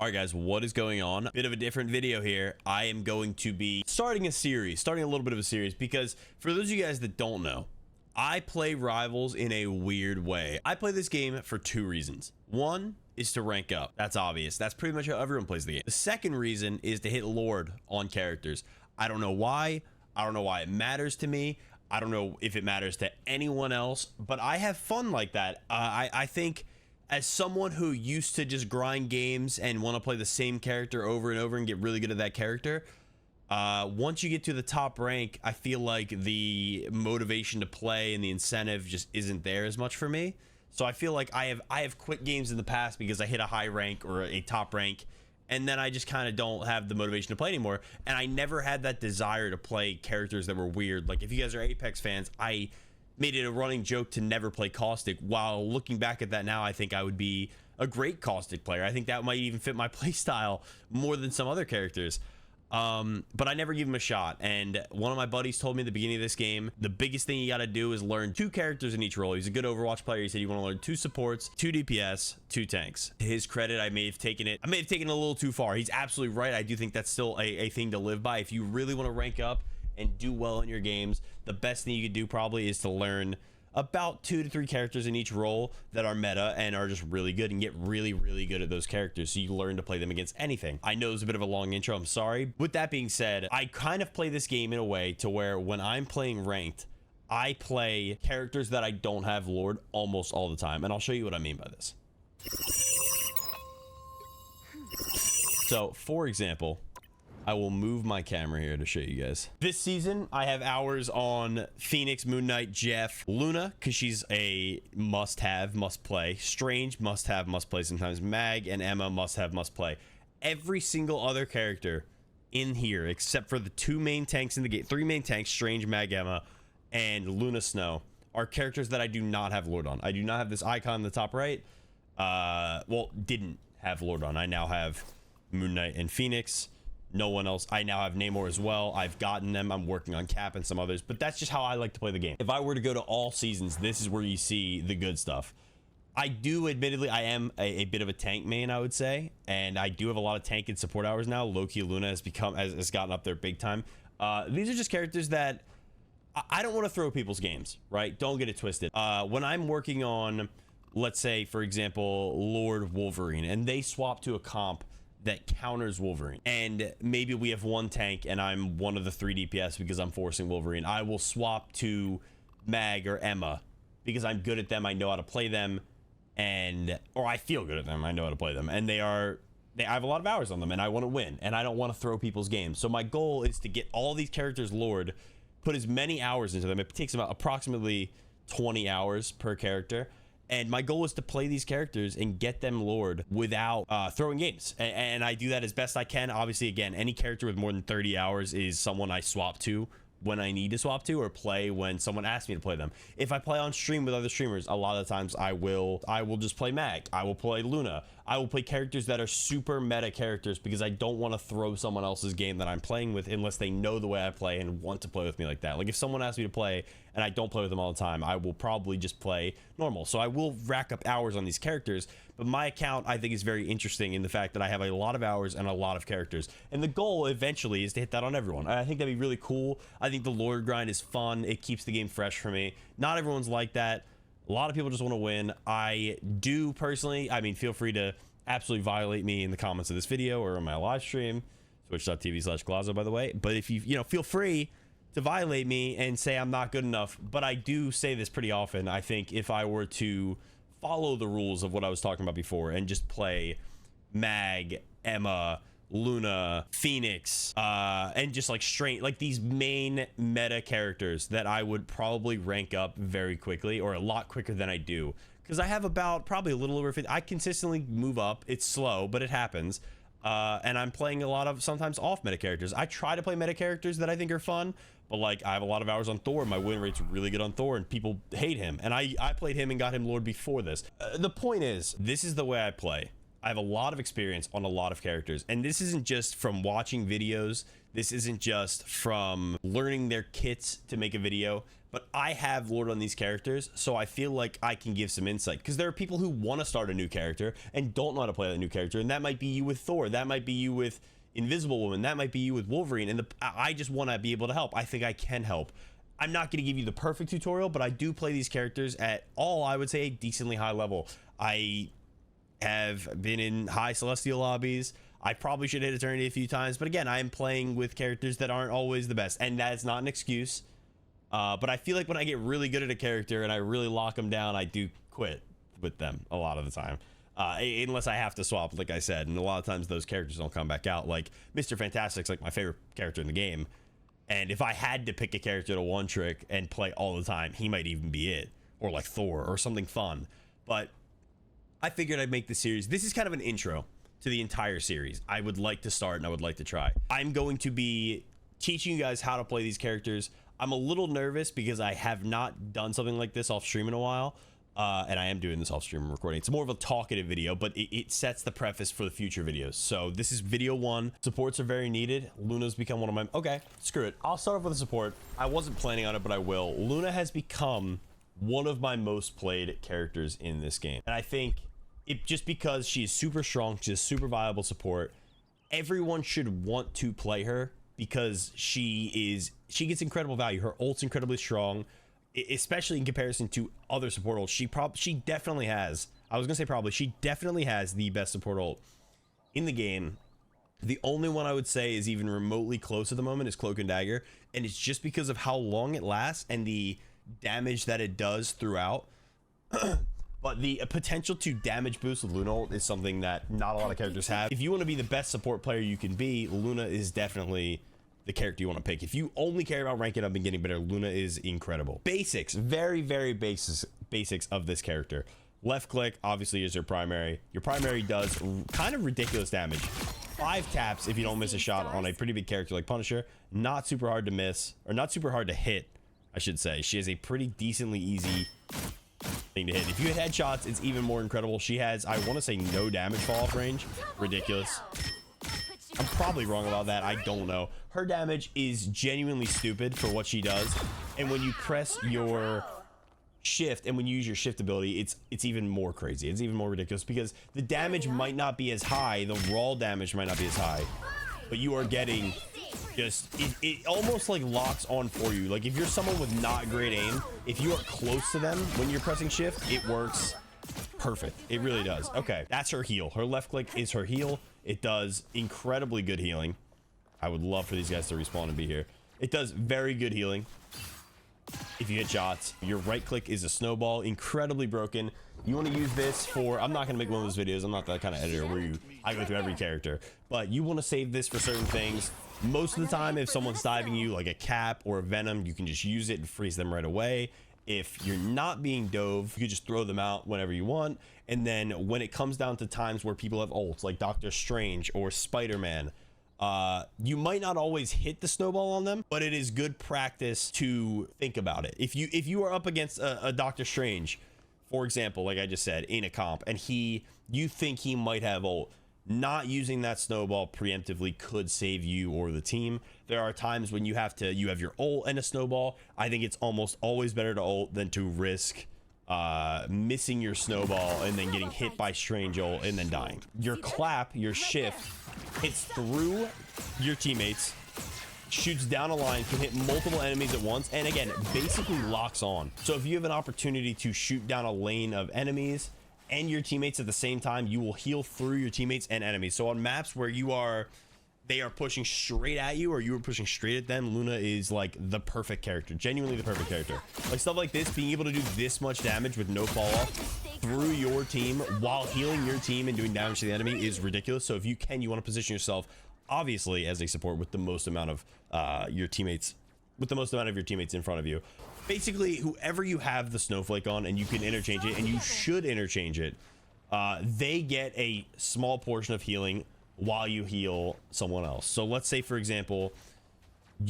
All right, guys, what is going on? Bit of a different video here. I am going to be starting a little bit of a series, because for those of you guys that don't know, I play Rivals in a weird way. I play this game for two reasons. One is to rank up. That's obvious. That's pretty much how everyone plays the game. The second reason is to hit Lord on characters. I don't know why. I don't know why it matters to me. I don't know if it matters to anyone else, but I have fun like that. I think as someone who used to just grind games and want to play the same character over and over and get really good at that character, once you get to the top rank, I feel like the motivation to play and the incentive just isn't there as much for me. So I feel like I have quit games in the past because I hit a high rank or a top rank, and then I just kind of don't have the motivation to play anymore. And I never had that desire to play characters that were weird. Like, if you guys are Apex fans, I made it a running joke to never play Caustic. While looking back at that now, I think I would be a great Caustic player. I think that might even fit my play style more than some other characters. But I never give him a shot. And one of my buddies told me at the beginning of this game, the biggest thing you got to do is learn 2 characters in each role. He's a good Overwatch player. He said you want to learn 2 supports, 2 DPS, 2 tanks. To his credit, I may have taken it a little too far. He's absolutely right. I do think that's still a thing to live by. If you really want to rank up and do well in your games, the best thing you could do probably is to learn about 2 to 3 characters in each role that are meta and are just really good, and get really good at those characters so you learn to play them against anything. I know it's a bit of a long intro, I'm sorry. With that being said, I kind of play this game in a way to where when I'm playing ranked, I play characters that I don't have Lord almost all the time, and I'll show you what I mean by this. So for example, I will move my camera here to show you guys. This season, I have hours on Phoenix, Moon Knight, Jeff, Luna, because she's a must-have, must-play. Strange, must-have, must-play sometimes. Mag and Emma, must-have, must-play. Every single other character in here, except for the 2 main tanks in the game, 3 main tanks, Strange, Mag, Emma, and Luna Snow, are characters that I do not have Lord on. I do not have this icon in the top right. Well, didn't have Lord on. I now have Moon Knight and Phoenix. No one else. I now have Namor as well. I've gotten them. I'm working on Cap and some others, but that's just how I like to play the game. If I were to go to all seasons, this is where you see the good stuff. I do, admittedly, I am a bit of a tank main, I would say, and I do have a lot of tank and support hours now. Loki Luna has gotten up there big time. These are just characters that I don't want to throw people's games, right? Don't get it twisted. When I'm working on, let's say, for example, Lord Wolverine, and they swap to a comp that counters Wolverine, and maybe we have 1 tank and I'm one of the 3 DPS because I'm forcing Wolverine, I will swap to Mag or Emma because I'm good at them, I know how to play them, or I feel good at them, I know how to play them, and I have a lot of hours on them, and I want to win, and I don't want to throw people's games. So my goal is to get all these characters Lord, put as many hours into them. It takes about approximately 20 hours per character. And my goal is to play these characters and get them Lord without throwing games. And I do that as best I can. Obviously, again, any character with more than 30 hours is someone I swap to when I need to swap to, or play when someone asks me to play them. If I play on stream with other streamers, a lot of times I will just play Mag. I will play Luna. I will play characters that are super meta characters because I don't want to throw someone else's game that I'm playing with unless they know the way I play and want to play with me like that. Like, if someone asks me to play and I don't play with them all the time, I will probably just play normal. So I will rack up hours on these characters, but my account, I think, is very interesting in the fact that I have a lot of hours and a lot of characters. And the goal eventually is to hit that on everyone. I think that'd be really cool. I think the Lord grind is fun. It keeps the game fresh for me. Not everyone's like that. A lot of people just want to win. I do personally. I mean, feel free to absolutely violate me in the comments of this video or on my live stream, twitch.tv/Glazo, by the way. But if you feel free to violate me and say I'm not good enough. But I do say this pretty often. I think if I were to follow the rules of what I was talking about before and just play Mag, Emma, Luna, Phoenix, and just like straight, like these main meta characters, that I would probably rank up very quickly, or a lot quicker than I do, because I have about probably a little over 50. I consistently move up. It's slow, but it happens. And I'm playing a lot of sometimes off meta characters. I try to play meta characters that I think are fun, but like I have a lot of hours on Thor. My win rate's really good on Thor, and people hate him. And I played him and got him Lord before this. The point is, this is the way I play. I have a lot of experience on a lot of characters, and this isn't just from watching videos. This isn't just from learning their kits to make a video, but I have lored on these characters, so I feel like I can give some insight, because there are people who want to start a new character and don't know how to play that new character, and that might be you with Thor, that might be you with Invisible Woman, that might be you with Wolverine, and I just want to be able to help. I think I can help. I'm not going to give you the perfect tutorial, but I do play these characters at all, I would say, a decently high level. I have been in high Celestial lobbies. I probably should hit Eternity a few times, but again, I am playing with characters that aren't always the best, and that's not an excuse. But I feel like when I get really good at a character and I really lock them down, I do quit with them a lot of the time. Unless I have to swap, like I said, and a lot of times those characters don't come back out. Like Mr. Fantastic's like my favorite character in the game, and if I had to pick a character to one trick and play all the time, he might even be it, or like Thor or something fun. But I figured I'd make the series. This is kind of an intro to the entire series. I would like to start and I would like to try. I'm going to be teaching you guys how to play these characters. I'm a little nervous because I have not done something like this off stream in a while. And I am doing this off stream recording. It's more of a talkative video, but it sets the preface for the future videos. So this is video 1. Supports are very needed. Luna's become one of my... Okay, screw it. I'll start off with a support. I wasn't planning on it, but I will. Luna has become one of my most played characters in this game. And I think it just because she's super strong, she's super viable support. Everyone should want to play her because she gets incredible value. Her ult's incredibly strong, especially in comparison to other support ults. She definitely has, I was gonna say probably, she definitely has the best support ult in the game. The only one I would say is even remotely close at the moment is Cloak and Dagger, and it's just because of how long it lasts and the damage that it does throughout. But the potential to damage boost with Luna ult is something that not a lot of characters have. If you want to be the best support player you can be, Luna is definitely the character you want to pick. If you only care about ranking up and getting better, Luna is incredible. Basics, very, very basics of this character. Left click obviously is your primary. Your primary does kind of ridiculous damage. 5 taps if you don't miss a shot on a pretty big character like Punisher. Not super hard to miss, or not super hard to hit, I should say. She has a pretty decently easy thing to hit. If you hit headshots, it's even more incredible. She has, I want to say, no damage fall off range. Ridiculous. I'm probably wrong about that. I don't know. Her damage is genuinely stupid for what she does. And when you press your shift and when you use your shift ability, it's even more crazy. It's even more ridiculous because the damage might not be as high. The raw damage might not be as high, but you are getting just, it almost like locks on for you. Like if you're someone with not great aim, if you are close to them when you're pressing shift, it works perfect. It really does. Okay, that's her heal. Her left click is her heal. It does incredibly good healing. I would love for these guys to respawn and be here. It does very good healing if you hit shots. Your right click is a snowball, incredibly broken. You want to use this for, I'm not going to make one of those videos, I'm not that kind of editor where I go through every character, but you want to save this for certain things. Most of the time, if someone's diving you like a Cap or a Venom, you can just use it and freeze them right away. If you're not being dove, you can just throw them out whenever you want. And then when it comes down to times where people have ults like Doctor Strange or Spider-Man, you might not always hit the snowball on them, but it is good practice to think about it. If you are up against a Doctor Strange, for example, like I just said, in a comp, and you think he might have ult, not using that snowball preemptively could save you or the team. There are times when you have your ult and a snowball. I think it's almost always better to ult than to risk missing your snowball and then getting hit by Strange ult and then dying. Your clap, your shift, hits through your teammates, shoots down a line, can hit multiple enemies at once, and again, basically locks on. So if you have an opportunity to shoot down a lane of enemies and your teammates at the same time, you will heal through your teammates and enemies. So on maps where they are pushing straight at you or you are pushing straight at them, Luna is like the perfect character, genuinely the perfect character. Like stuff like this, being able to do this much damage with no fall off through your team while healing your team and doing damage to the enemy is ridiculous. So if you can, you want to position yourself obviously as a support with the most amount of your teammates in front of you. Basically, whoever you have the snowflake on, and you can interchange it, and you should interchange it, they get a small portion of healing while you heal someone else. So let's say, for example,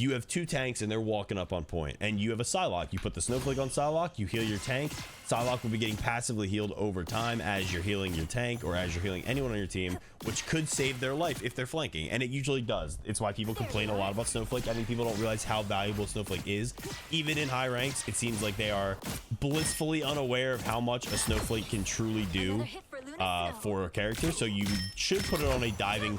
you have two tanks and they're walking up on point, and you have a Psylocke. You put the Snowflake on Psylocke, you heal your tank. Psylocke will be getting passively healed over time as you're healing your tank or as you're healing anyone on your team, which could save their life if they're flanking, and it usually does. It's why people complain a lot about Snowflake. I think people don't realize how valuable Snowflake is. Even in high ranks, it seems like they are blissfully unaware of how much a Snowflake can truly do for a character. So you should put it on a diving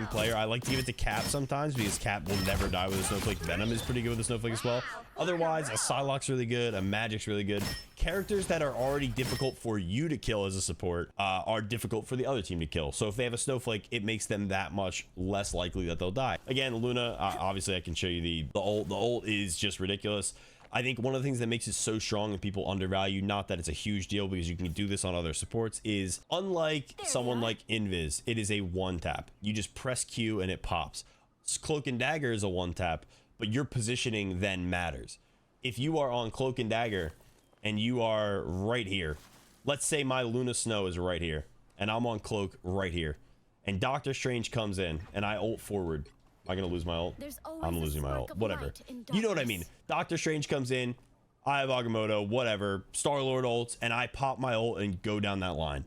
player. I like to give it to Cap sometimes because Cap will never die with a Snowflake. Venom is pretty good with a Snowflake as well. Otherwise, a Psylocke's really good, a Magic's really good. Characters that are already difficult for you to kill as a support are difficult for the other team to kill. So if they have a Snowflake, it makes them that much less likely that they'll die. Again, Luna, obviously I can show you the ult. The ult is just ridiculous. I think one of the things that makes it so strong and people undervalue, not that it's a huge deal because you can do this on other supports, is unlike someone like Invis, it is a one tap. You just press Q and it pops. Cloak and Dagger is a one tap, but your positioning then matters. If you are on Cloak and Dagger and you are right here, let's say my Luna Snow is right here and I'm on Cloak right here, and Doctor Strange comes in and I ult forward. Am I gonna lose my ult? I'm losing my ult. Whatever. You know what I mean. Doctor Strange comes in, I have Agamotto, whatever, Star-Lord ults, and I pop my ult and go down that line.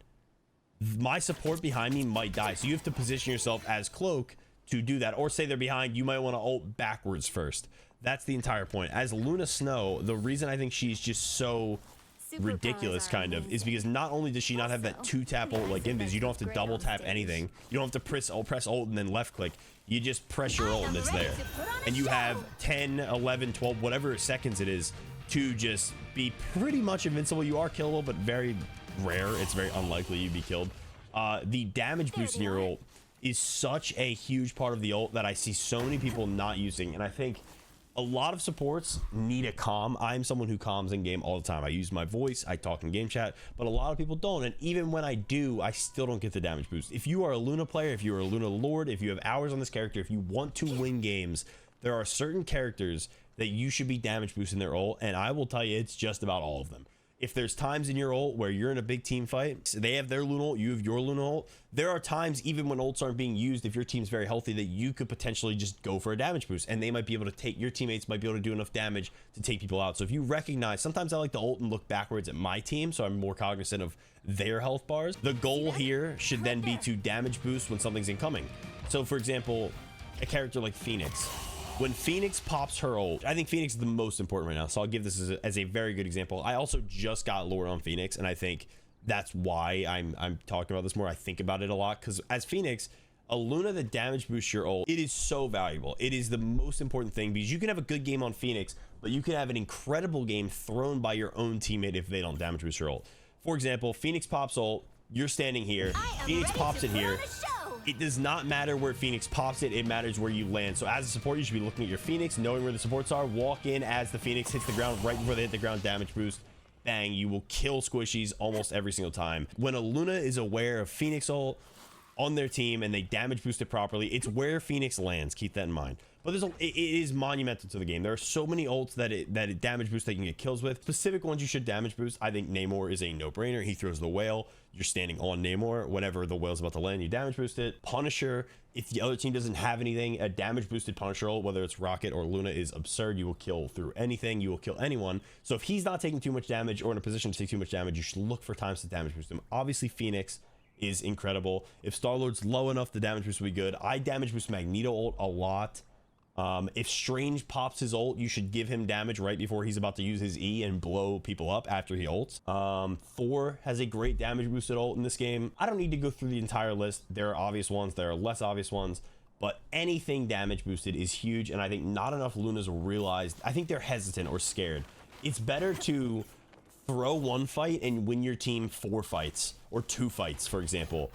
My support behind me might die, so you have to position yourself as Cloak to do that. Or say they're behind, you might want to ult backwards first. That's the entire point. As Luna Snow, the reason I think she's just so ridiculous kind of is because not only does she not have that two tap ult like Invis, you don't have to double tap anything, you don't have to press ult and then left click, you just press your ult and it's there, and you have 10 11 12 whatever seconds it is to just be pretty much invincible. You are killable, but very rare, it's very unlikely you'd be killed. The damage boost in your ult is such a huge part of the ult that I see so many people not using, and I think a lot of supports need a comm. I'm someone who comms in game all the time. I use my voice, I talk in game chat, but a lot of people don't. And even when I do, I still don't get the damage boost. If you are a Luna player, if you are a Luna Lord, if you have hours on this character, if you want to win games, there are certain characters that you should be damage boosting their ult. And I will tell you, it's just about all of them. If there's times in your ult where you're in a big team fight, they have their Luna ult, you have your Luna ult. There are times, even when ults aren't being used, if your team's very healthy, that you could potentially just go for a damage boost, and they might be able to take, your teammates might be able to do enough damage to take people out. So if you recognize, sometimes I like to ult and look backwards at my team, so I'm more cognizant of their health bars. The goal here should then be to damage boost when something's incoming. So for example, a character like Phoenix. When Phoenix pops her ult, I think Phoenix is the most important right now, so I'll give this as a very good example. I also just got lore on Phoenix, and I think that's why I'm talking about this more. I think about it a lot, because as Phoenix, a Luna that damage boosts your ult, it is so valuable. It is the most important thing, because you can have a good game on Phoenix, but you can have an incredible game thrown by your own teammate if they don't damage boost your ult. For example, Phoenix pops ult, you're standing here, Phoenix pops it here. It does not matter where Phoenix pops it, it matters where you land. So as a support, you should be looking at your Phoenix, knowing where the supports are, walk in as the Phoenix hits the ground. Right before they hit the ground, damage boost, bang, you will kill squishies almost every single time. When a Luna is aware of Phoenix ult on their team and they damage boost it properly, it's where Phoenix lands. Keep that in mind. But it is monumental to the game. There are so many ults that it damage boosts that you can get kills with. Specific ones you should damage boost. I think Namor is a no-brainer. He throws the whale. You're standing on Namor. Whenever the whale's about to land, you damage boost it. Punisher, if the other team doesn't have anything, a damage boosted Punisher ult, whether it's Rocket or Luna, is absurd. You will kill through anything. You will kill anyone. So if he's not taking too much damage or in a position to take too much damage, you should look for times to damage boost him. Obviously, Phoenix is incredible. If Star-Lord's low enough, the damage boost will be good. I damage boost Magneto ult a lot. If Strange pops his ult, you should give him damage right before he's about to use his E and blow people up after he ults. Thor has a great damage boosted ult in this game. I don't need to go through the entire list. There are obvious ones, there are less obvious ones, but anything damage boosted is huge, and I think not enough Lunas realized. I think they're hesitant or scared. It's better to throw one fight and win your team 4 fights or 2 fights, for example,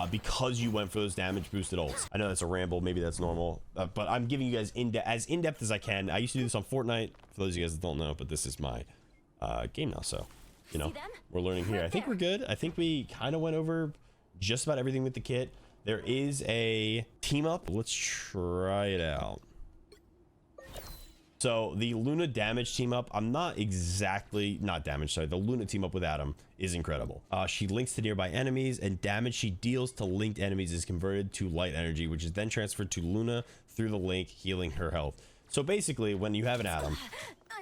because you went for those damage boosted ults. I know that's a ramble, maybe that's normal, but I'm giving you guys as in-depth as I can. I used to do this on Fortnite, for those of you guys that don't know, but this is my game now, so you know, we're learning here. I think we're good. I think we kind of went over just about everything with the kit. There is a team up. Let's try it out. So the Luna damage team up, I'm not damage, sorry, the Luna team up with Adam is incredible. She links to nearby enemies, and damage she deals to linked enemies is converted to light energy, which is then transferred to Luna through the link, healing her health. So basically, when you have an Adam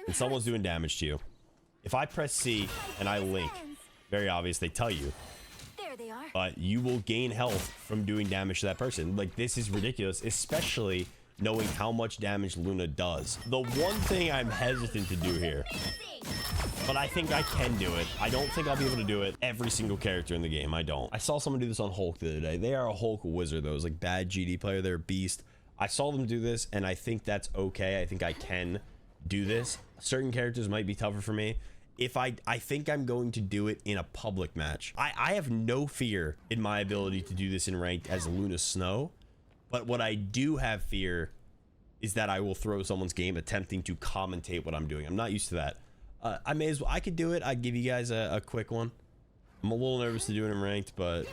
and someone's doing damage to you, if I press C and I link, very obvious, they tell you, There they are. but you will gain health from doing damage to that person. Like, this is ridiculous, especially knowing how much damage Luna does. The one thing I'm hesitant to do here, but I think I can do it. I don't think I'll be able to do it every single character in the game. I don't. I saw someone do this on Hulk the other day. They are a Hulk wizard, though. It was like bad GD player. They're a beast. I saw them do this, and I think that's okay. I think I can do this. Certain characters might be tougher for me. If I think I'm going to do it in a public match. I have no fear in my ability to do this in ranked as Luna Snow, but what I do have fear is that I will throw someone's game attempting to commentate what I'm doing. I'm not used to that. I may as well. I could do it. I'd give you guys a quick one. I'm a little nervous to do it in ranked, but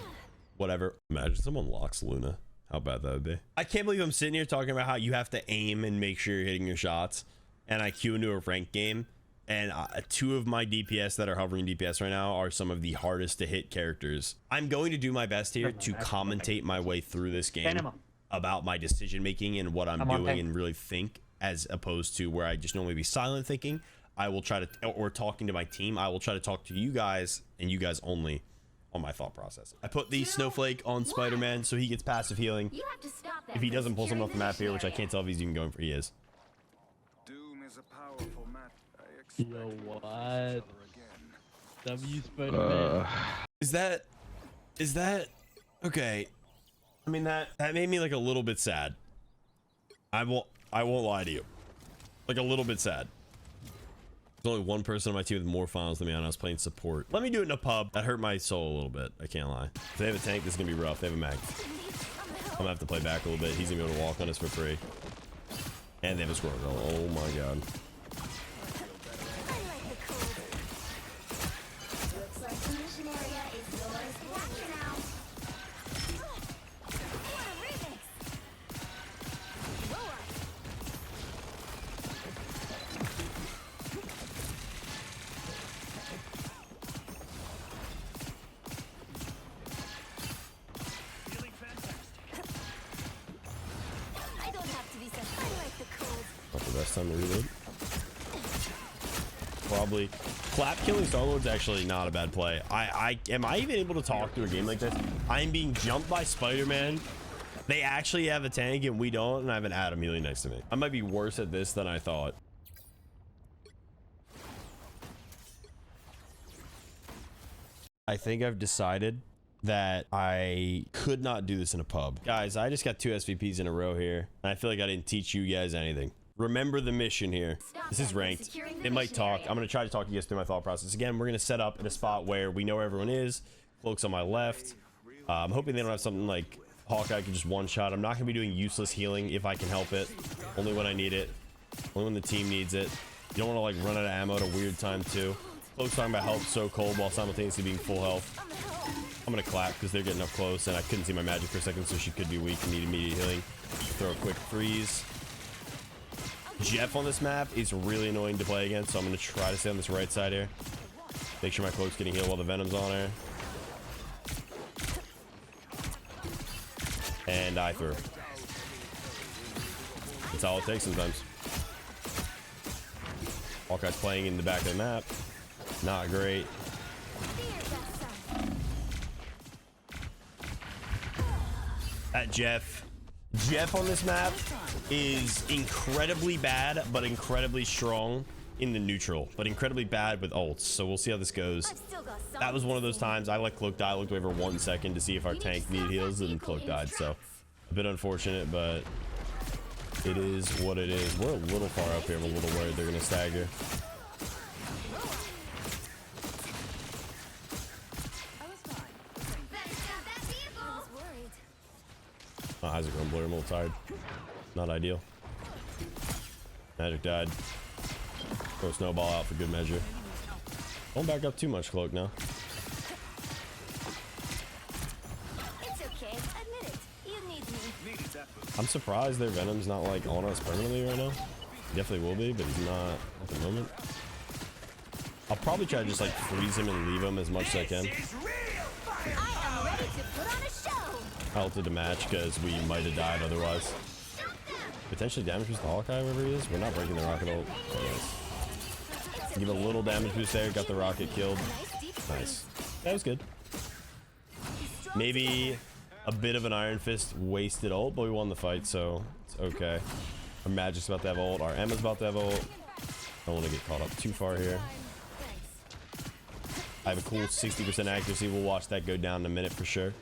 whatever. Imagine someone locks Luna. How bad that would be. I can't believe I'm sitting here talking about how you have to aim and make sure you're hitting your shots, and I queue into a ranked game, and two of my DPS that are hovering DPS right now are some of the hardest to hit characters. I'm going to do my best here to commentate my way through this game about my decision making and what I'm doing and really think, as opposed to where I just normally be silent thinking. I will try to, or talking to my team, I will try to talk to you guys and you guys only on my thought process. I put the snowflake on Spider-Man so he gets passive healing. You have to stop that If he from doesn't pull someone off the map here, which I securing can't tell if he's even going for, he is. Doom is a powerful map. Yo, what? W Spider-Man. Is that okay? I mean, that made me like a little bit sad. I won't lie to you, like a little bit sad. There's only one person on my team with more finals than me, and I was playing support. Let me do it in a pub. That hurt my soul a little bit. I can't lie. If they have a tank, this is gonna be rough. They have a mag. I'm gonna have to play back a little bit. He's gonna be able to walk on us for free. And they have a squirrel. Oh my god. Looks like the mission area is yours to capture now. What a remix! Whoa. I don't have to be so. I like the cold. Not the best time to reload. Probably. Clap killing Star-Lord's actually not a bad play. Am I even able to talk through a game like this? I'm being jumped by Spider-Man. They actually have a tank and we don't, and I have an Adam healing next to me. I might be worse at this than I thought. I think I've decided that I could not do this in a pub. Guys, I just got 2 SVPs in a row here, and I feel like I didn't teach you guys anything. Remember the mission here. This is ranked. It might talk. I'm going to try to talk you guys through my thought process. Again, we're going to set up in a spot where we know where everyone is. Cloak's on my left. I'm hoping they don't have something like Hawkeye can just one-shot. I'm not going to be doing useless healing if I can help it. Only when I need it. Only when the team needs it. You don't want to like run out of ammo at a weird time too. Cloak's talking about health so cold while simultaneously being full health. I'm going to clap because they're getting up close, and I couldn't see my magic for a second, so she could be weak and need immediate healing. Throw a quick freeze. Jeff on this map is really annoying to play against, so I'm going to try to stay on this right side here. Make sure my Cloak's getting healed while the Venom's on her. And I threw. That's all it takes sometimes. Hawkeye's playing in the back of the map. Not great. That Jeff on this map is incredibly bad, but incredibly strong in the neutral, but incredibly bad with ults. So we'll see how this goes. That was one of those times I let Cloak die. I looked away for 1 second to see if our tank needed heals, and Cloak died. So a bit unfortunate, but it is what it is. We're a little far up here. I'm a little worried they're going to stagger. My eyes are going blurry. I'm a little tired. Not ideal. Magic died. Throw snowball out for good measure. Don't back up too much, Cloak, now. It's okay. Admit it. You need me. I'm surprised their Venom's not like on us permanently right now. He definitely will be, but he's not at the moment. I'll probably try to just like freeze him and leave him as much as I can. I am ready to put on a show. I ulted to match because we might have died otherwise. Potentially damage boost the Hawkeye, wherever he is. We're not breaking the rocket ult. Oh, nice. Give a little damage boost there. Got the rocket killed. Nice. That was good. Maybe a bit of an Iron Fist wasted ult, but we won the fight, so it's okay. Our Magic's about to have ult. Our Emma's about to have ult. Don't want to get caught up too far here. I have a cool 60% accuracy. We'll watch that go down in a minute for sure.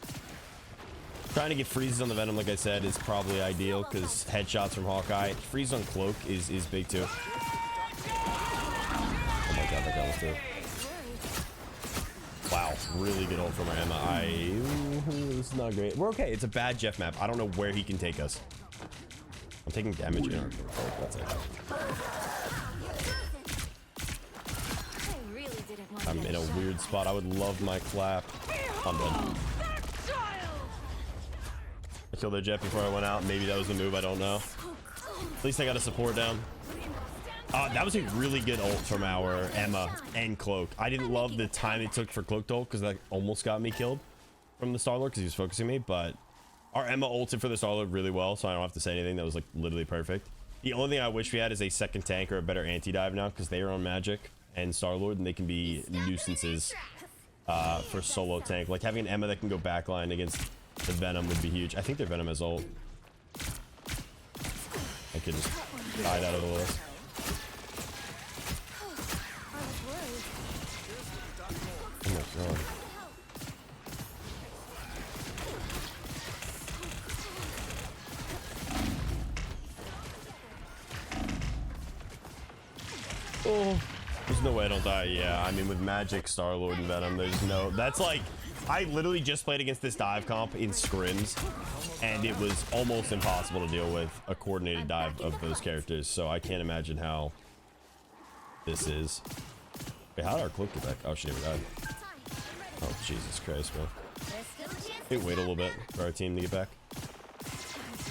Trying to get freezes on the Venom, like I said, is probably ideal because headshots from Hawkeye. Freeze on Cloak is big too. Oh my god, that got us through. Wow, really good ult from our Emma. This is not great. We're okay. It's a bad Jeff map. I don't know where he can take us. I'm taking damage in our Cloak. That's it. I'm in a weird spot. I would love my clap. I'm dead. I killed their Jeff before I went out. Maybe that was the move. I don't know. At least I got a support down. That was a really good ult from our Emma and Cloak. I didn't love the time it took for Cloak to ult because that almost got me killed from the Star-Lord because he was focusing me. But our Emma ulted for the Star-Lord really well, so I don't have to say anything. That was like literally perfect. The only thing I wish we had is a second tank or a better anti-dive now because they are on Magic and Star-Lord and they can be nuisances for solo tank. Like having an Emma that can go backline against the Venom would be huge. I think their Venom has ult. I could just hide out of the list. Oh my god. Oh, there's no way I don't die. Yeah, I mean with Magic, Star-Lord, and Venom, there's no... That's like... I literally just played against this dive comp in scrims, and it was almost impossible to deal with a coordinated dive of those characters, so I can't imagine how this is. Wait, how did our Cloak get back? Oh, she never died. Oh, Jesus Christ, man. Hey, wait a little bit for our team to get back.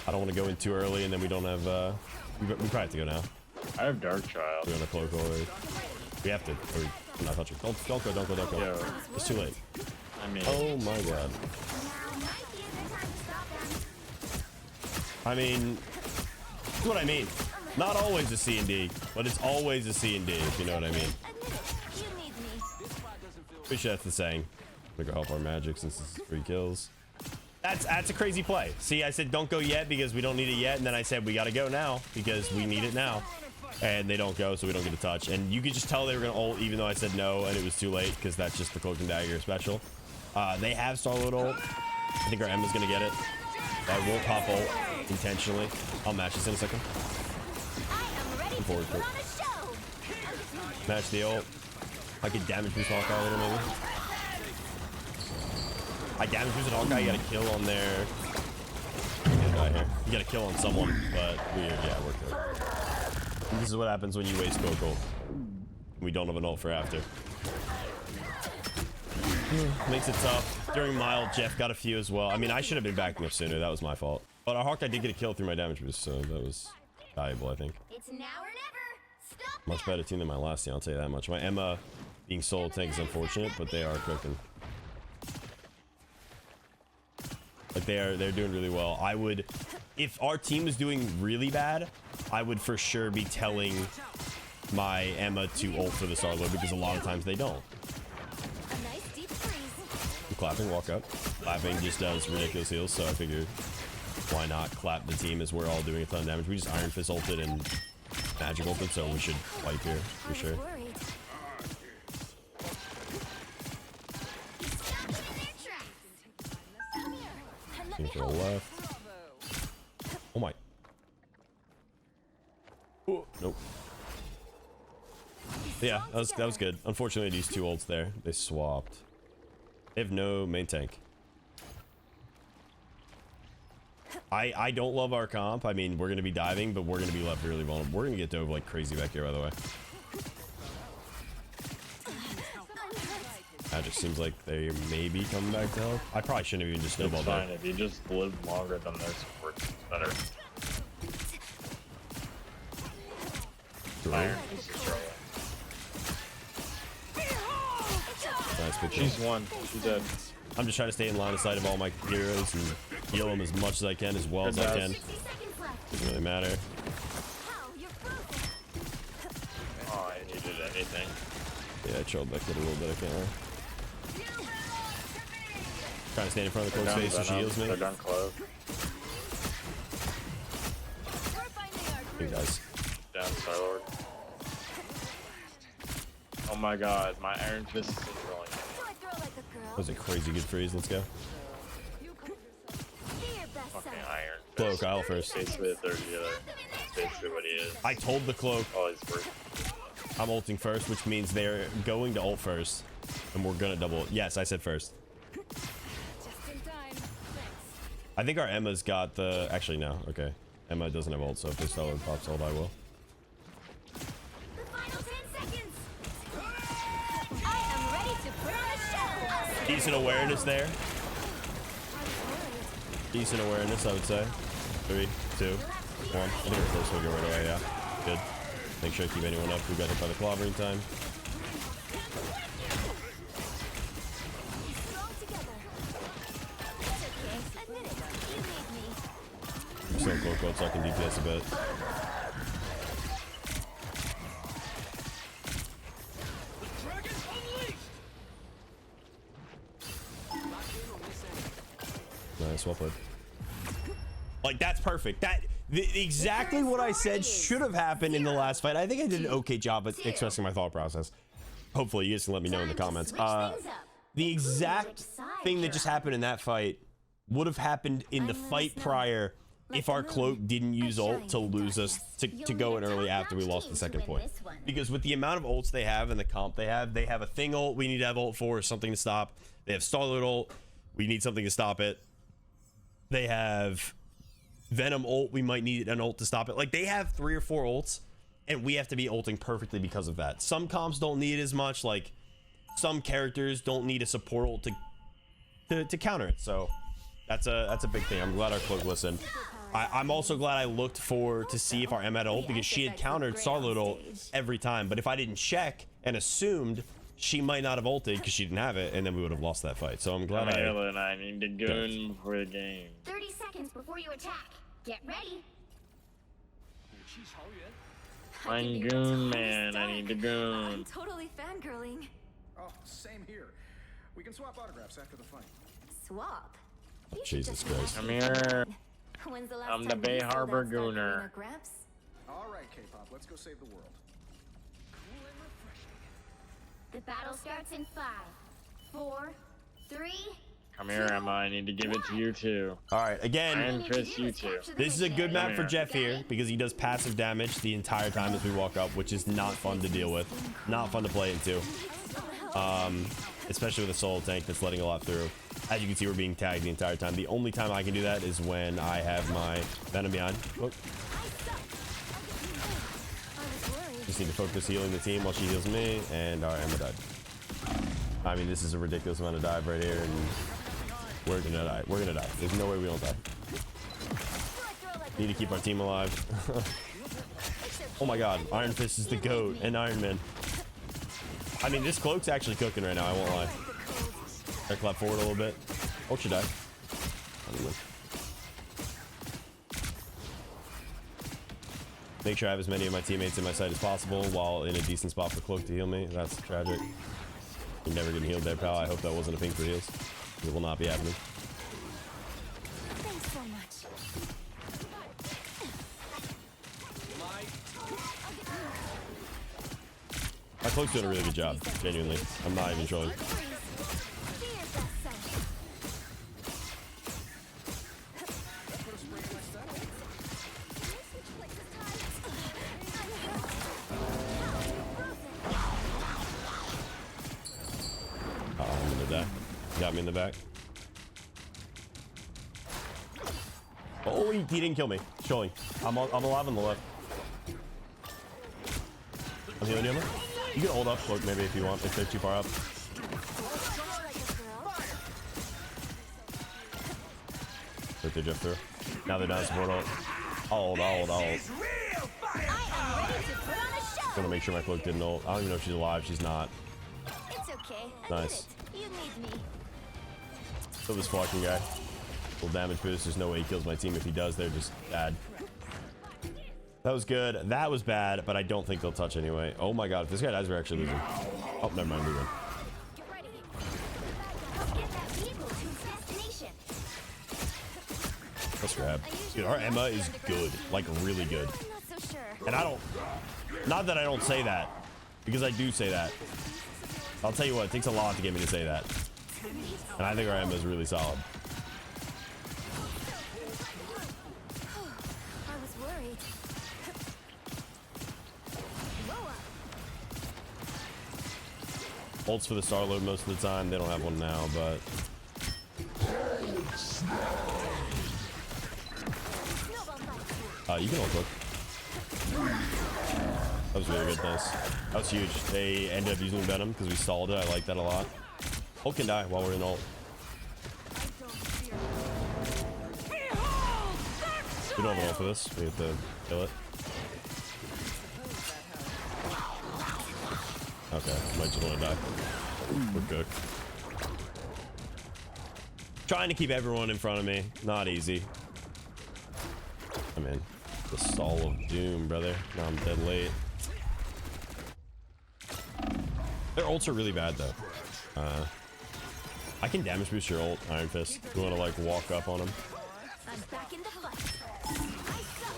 I don't want to go in too early, and then we don't have... we probably have to go now. I have Dark Child. We're on a Cloak already. We have to. Or I'm not touching. Don't go, don't go, don't go. Yeah. It's too late. I mean... Oh my god. I mean... That's what I mean. Not always a C and D, but it's always a C and D, if you know what I mean. Pretty sure that's the saying. We go help our Magic since this is 3 kills. That's a crazy play. See, I said don't go yet because we don't need it yet, and then I said we gotta go now because we need it now. And they don't go, so we don't get a touch. And you could just tell they were gonna ult even though I said no, and it was too late because that's just the Cloak and Dagger special. They have Star-Lord ult. I think our Emma's gonna get it. I won't pop ult intentionally. I'll match this in a second. Looking forward to it. Match the ult. I could damage boost Hawkeye a little maybe. I damage boosted Hawkeye. You got a kill on there. I'm gonna die here. You got a kill on someone, but yeah, we're good. And this is what happens when you waste Cloak ult. We don't have an ult for after. Makes it tough. During Mild, Jeff got a few as well. I mean, I should have been backing up sooner. That was my fault. But our Hawkeye did get a kill through my damage boost, so that was valuable, I think. It's now or never. Stop. Much better team than my last team, I'll tell you that much. My Emma being solo tank is unfortunate, but they are cooking. Like they're doing really well. I would, if our team was doing really bad, I would for sure be telling my Emma to ult for the Star-Lord because a lot of times they don't. I'm clapping, walk up. Clapping just does ridiculous heals, so I figured why not clap the team as we're all doing a ton of damage. We just Iron Fist ulted and Magic ulted, so we should wipe here for sure. To the left. Oh my. Ooh, nope. Yeah, that was good. Unfortunately, these 2 ults there, they swapped. They have no main tank. I don't love our comp. I mean, we're gonna be diving, but we're gonna be left really vulnerable. We're gonna get dove like crazy back here, by the way. Magic seems like they may be coming back to help. I probably shouldn't have even just snowballed fine. that. If you just live longer than this, it works better. Iron is destroyed. Nice, good She's one. She's dead. I'm just trying to stay in line of sight of all my heroes and heal them as much as I can, as well as I can. Doesn't really matter. How? You're frozen. Oh, I needed anything. Yeah, I chilled back it a little bit. I can't lie. Trying to stand in front of the cloak's face so she heals me. They're done close. We're finding our Hey group. guys. Down Star-Lord. Oh my god, my Iron Fist is rolling. Do I throw like a girl? That was a crazy good freeze. Let's go. Be your best Fucking self. Iron Cloak, Fist. I'll first. Basically a third healer. That's basically what he is. I told the cloak Oh, he's worth. I'm ulting first, which means they're going to ult first. And we're gonna double. Yes, I said first. Just in time. Thanks. I think our Emma's got the. Actually, no. Okay. Emma doesn't have ult, so if this fellow pops ult, I will. The final 10 seconds. I am ready to put on a show. Decent awareness there. I was worried. Decent awareness, I would say. 3, 2, 1. I think we're close to go right away, yeah. Good. Make sure to keep anyone up who got hit by the clobbering time. Strong together. It's okay. Admit it. You made me. I'm still in cloak ult, so I can DPS a bit. Nice, well played. Like, that's perfect. Exactly what I said should have happened in the last fight. I think I did an okay job at expressing my thought process. Hopefully, you guys can let me know in the comments. The exact thing that just happened in that fight would have happened in the fight prior if our cloak didn't use ult to lose us to go in early after we lost the second point. Because with the amount of ults they have and the comp they have a thing ult we need to have ult for, something to stop. They have Star-Lord ult, we need something to stop it. They have Venom ult, we might need an ult to stop it. Like, they have 3 or 4 ults, and we have to be ulting perfectly because of that. Some comps don't need it as much, like some characters don't need a support ult to counter it. So that's a big thing. I'm glad our cloak listened. I'm also glad I looked to see if our M had ult, because she had countered Star-Lord ult every time. But if I didn't check and assumed, she might not have ulted because she didn't have it, and then we would have lost that fight. So I'm glad I need to gun for the game. 30 seconds before you attack. Get ready. I'm goon, man. I need to I'm goon. totally fangirling. Oh, same here. We can swap autographs after the fight. Swap. You should Jesus just Christ. Come here. When's the last I'm the time Bay you sold Harbor that stuff, Gooner. Arena Gramps? All right, K-pop, let's go save the world. The battle starts in 5, 4, 3. Come here, Emma. I need to give it to you too. All right, again, Iron Fist, you too. this is a good map for Come Jeff here because he does passive damage the entire time as we walk up, which is not fun to deal with. Not fun to play into. Especially with a solo tank that's letting a lot through. As you can see, we're being tagged the entire time. The only time I can do that is when I have my Venom behind. Whoop. Just need to focus healing the team while she heals me, and our Emma died. I mean, this is a ridiculous amount of dive right here, and we're gonna die. We're gonna die. There's no way we don't die. Need to keep our team alive. Oh my god, Iron Fist is the GOAT, and Iron Man. I mean, this cloak's actually cooking right now, I won't lie. I clap forward a little bit. Oh, she died. Make sure I have as many of my teammates in my side as possible while in a decent spot for cloak to heal me. That's tragic. You're never getting healed there, pal. I hope that wasn't a ping for heals. It will not be happening. Thanks so much. My cloak's doing a really good job, genuinely. I'm not even trolling. Be your best self. Oh, I'm gonna die. Got me in the back. Oh, he didn't kill me. Showing. I'm alive on the left. I'm healing you. You can hold up cloak maybe if you want, if they're too far up. Right there, Jeff through. Now they're down support ult. I'll hold. I am ready to put on a show. Gonna make sure my cloak didn't ult. I don't even know if she's alive. She's not. It's okay. Nice. Admit it. You need me. Kill this fucking guy. Full damage boost. There's no way he kills my team. If he does, they're just bad. That was good. That was bad, but I don't think they'll touch anyway. Oh my god, if this guy dies, we're actually losing. Oh, never mind, we win. Get ready. Help get that vehicle to its destination. Let's grab. Dude, our Emma is good. Like, really good. I'm not so sure. And I don't... Not that I don't say that. Because I do say that. I'll tell you what, it takes a lot to get me to say that. And I think our Emma is really solid. I was worried. Whoa. Ults for the star load most of the time. They don't have one now, but... Snowball fight. You can ult quick. That was really good, nice. That was huge. They ended up using Venom because we stalled it. I like that a lot. Ult can die while we're in ult. We don't have an ult for this. We have to kill it. Okay, might just want to die. We're cooked. Trying to keep everyone in front of me. Not easy. I'm in. The stall of doom, brother. Now I'm dead late. Their ults are really bad, though. I can damage boost your ult, Iron Fist. You want to, like, walk up on him. I'm back in the fight.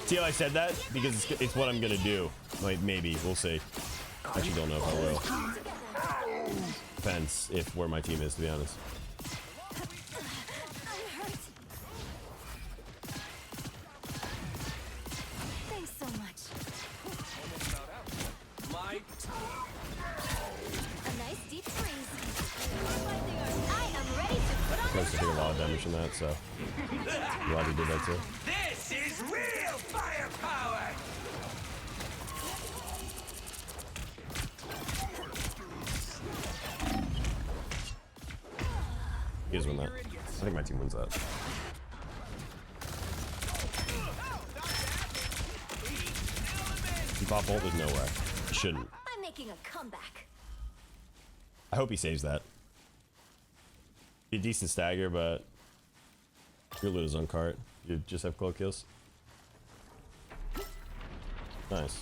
See how I said that? Because it's what I'm going to do. Like, maybe. We'll see. Actually, don't know if I will. Depends if where my team is, to be honest. Thanks so much. A nice deep freeze. I am ready to put on I a used to take a lot of damage from that, so glad he did that too. This is real firepower! You guys win that. I think my team wins that. You pop ult? There's no way. You shouldn't. I'm making a comeback. I hope he saves that. Be a decent stagger, but you're lose on cart. You just have cloak kills. Nice.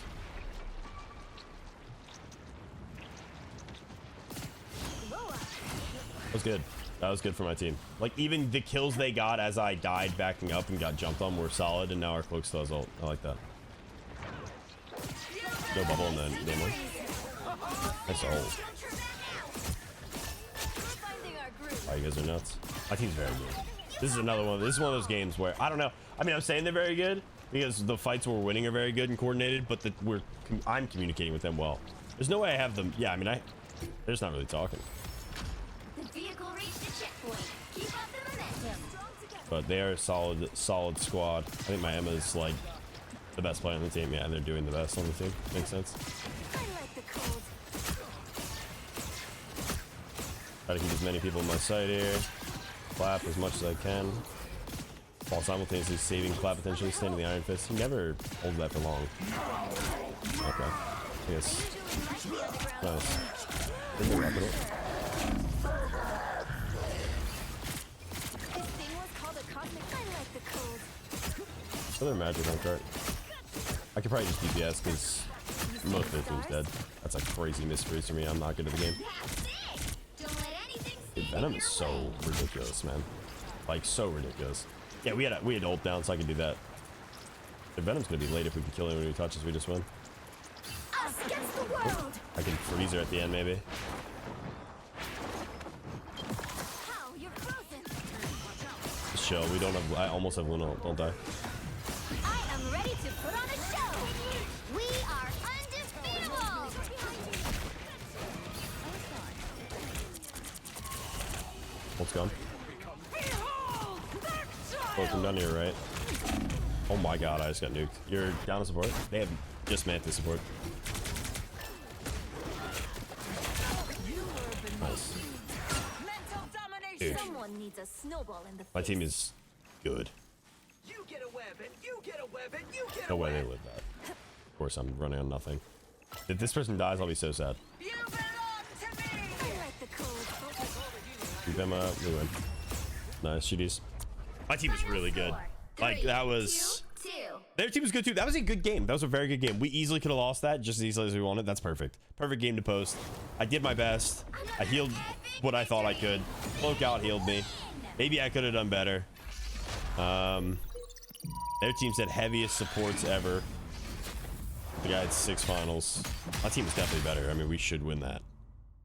That was good. That was good for my team. Like, even the kills they got as I died backing up and got jumped on were solid, and now our cloak still has ult. I like that. No bubble and then name one. Nice ult. Oh, you guys are nuts. My team's very good. This is another one. This is one of those games where, I don't know. I mean, I'm saying they're very good because the fights we're winning are very good and coordinated, but I'm communicating with them well. There's no way I have them. Yeah, I mean, they're just not really talking. The vehicle reached the checkpoint. Keep up the momentum. But they are a solid squad. I think my Emma's like the best player on the team. Yeah, and they're doing the best on the team. Makes sense. I like the cold. Try to keep as many people in my sight here. Clap as much as I can. While simultaneously saving Clap potentially, staying in the Iron Fist. He never holds that for long. Okay. Yes. Nice. Didn't they wrap it up? This thing was called a cosmic. I like the cold. Another magic on cart. I could probably just DPS because most of the team's dead. That's a crazy misfreeze for me. I'm not good at the game. That's it. Don't let anything Dude, Venom is so ridiculous, man. Like, so ridiculous. Yeah, we had ult down, so I could do that. The Venom's gonna be late if we can kill him when he touches. We just win. us against the world. I can freeze her at the end, maybe. How you're frozen. Just chill. We don't have. I almost have Luna. Don't die. I am ready to put on a show. We are undefeatable. Ult's gone. Oh, come down here, right? Oh my god, I just got nuked. You're down to support? They have just Mantis support. Nice. Dude, Someone needs a snowball in the my face. team is good. You get a web and you get a web and you get No a way web. they live that. Of course, I'm running on nothing. If this person dies, I'll be so sad. You belong to me. I like the cold. Keep them up. We win. Nice, GDs. My team is really good. Like, that was... 2-2. Their team was good too. That was a good game. That was a very good game. We easily could have lost that just as easily as we wanted. That's perfect. Perfect game to post. I did my best. I healed what I thought I could. Cloak out healed me. Maybe I could have done better. Their team said heaviest supports ever. The guy had 6 finals. My team is definitely better. I mean, we should win that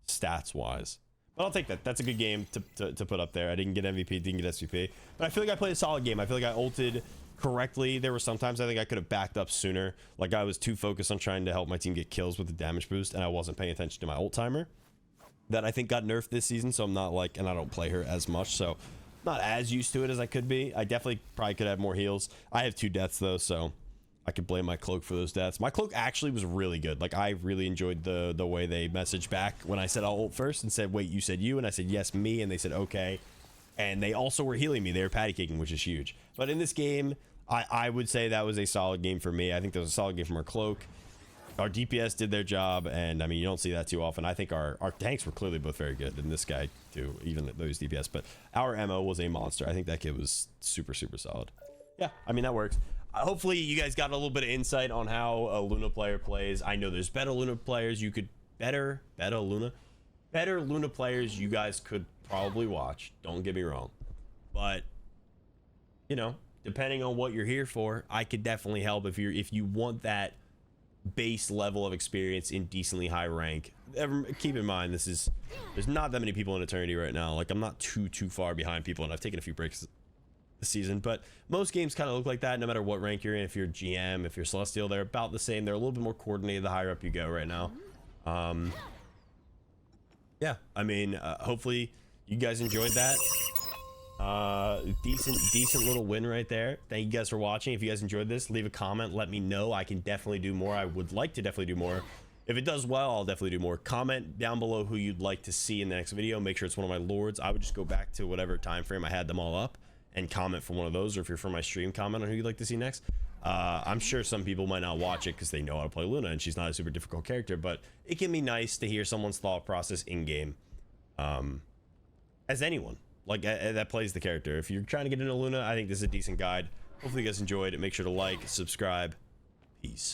stats wise. But I'll take that. That's a good game to put up there. I didn't get MVP, didn't get SVP. But I feel like I played a solid game. I feel like I ulted correctly. There were sometimes I think I could have backed up sooner. Like I was too focused on trying to help my team get kills with the damage boost, and I wasn't paying attention to my ult timer. That I think got nerfed this season, so I'm not like, and I don't play her as much, so not as used to it as I could be. I definitely probably could have more heals. I have 2 deaths though, so I could blame my cloak for those deaths. My cloak actually was really good. Like I really enjoyed the way they messaged back when I said I'll ult first and said, wait, you said you, and I said yes, me, and they said okay. And they also were healing me. They were patty caking, which is huge. But in this game, I would say that was a solid game for me. I think that was a solid game from our cloak. Our DPS did their job, and I mean, you don't see that too often. I think our tanks were clearly both very good, and this guy too, even though he's DPS. But our MO was a monster. I think that kid was super, super solid. Yeah, I mean, that works. Hopefully, you guys got a little bit of insight on how a Luna player plays. I know there's better Luna players you could better Luna players you guys could probably watch. Don't get me wrong, but you know, depending on what you're here for, I could definitely help if you want that base level of experience in decently high rank. Keep in mind, there's not that many people in Eternity right now. Like I'm not too far behind people, and I've taken a few breaks this season, but most games kind of look like that no matter what rank you're in. If you're GM, if you're Celestial, they're about the same. They're a little bit more coordinated the higher up you go right now. Yeah, I mean, hopefully you guys enjoyed that. Decent little win right there. Thank you guys for watching. If you guys enjoyed this, leave a comment, let me know. I can definitely do more. I would like to definitely do more. If it does well, I'll definitely do more. Comment down below who you'd like to see in the next video. Make sure it's one of my lords. I would just go back to whatever time frame I had them all up and comment for one of those, or if you're from my stream, comment on who you'd like to see next. I'm sure some people might not watch it because they know how to play Luna and she's not a super difficult character, but it can be nice to hear someone's thought process in game, as anyone like that plays the character. If you're trying to get into Luna, I think this is a decent guide. Hopefully you guys enjoyed it. Make sure to like, subscribe. Peace.